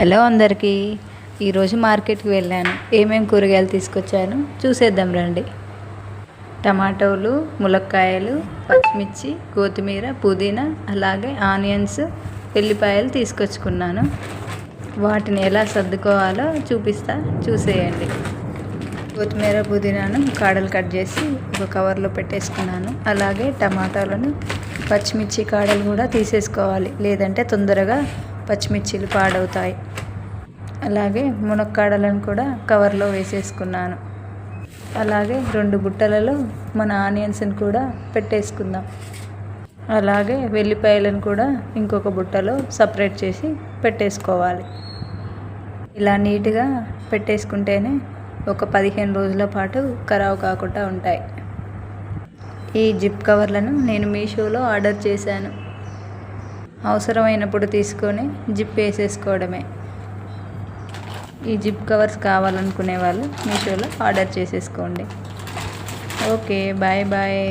Hello అందరికీ. ఈరోజు మార్కెట్కి వెళ్ళాను. ఏమేమి కూరగాయలు తీసుకొచ్చాను చూసేద్దాం రండి. టమాటోలు, ములక్కాయలు, పచ్చిమిర్చి, కొత్తిమీర, పుదీనా, అలాగే ఆనియన్స్, ఎల్లిపాయలు తీసుకొచ్చుకున్నాను. వాటిని ఎలా సర్దుకోవాలో చూసేయండి. కొత్తిమీర, పుదీనాను కాడలు కట్ చేసి ఒక కవర్లో పెట్టేసుకున్నాను. అలాగే టమాటాలను, పచ్చిమిర్చి కాడలు కూడా తీసేసుకోవాలి, లేదంటే తొందరగా పచ్చిమిర్చిలు పాడవుతాయి. అలాగే మునక్కాడలను కూడా కవర్లో వేసేసుకున్నాను. అలాగే 2 బుట్టలలో మన ఆనియన్స్ని కూడా పెట్టేసుకుందాం. అలాగే వెల్లిపాయలను కూడా ఇంకొక బుట్టలో సపరేట్ చేసి పెట్టేసుకోవాలి. ఇలా నీట్గా పెట్టేసుకుంటేనే ఒక 15 రోజుల పాటు ఖరాబు కాకుండా ఉంటాయి. ఈ జిప్ కవర్లను నేను మీషోలో ఆర్డర్ చేశాను. అవసరమైనప్పుడు తీసుకొని జిప్ వేసేసుకోవడమే. ఈ జిప్ కవర్స్ కావాలనుకునే వాళ్ళు మీషోలో ఆర్డర్ చేసేసుకోండి. Okay, bye bye.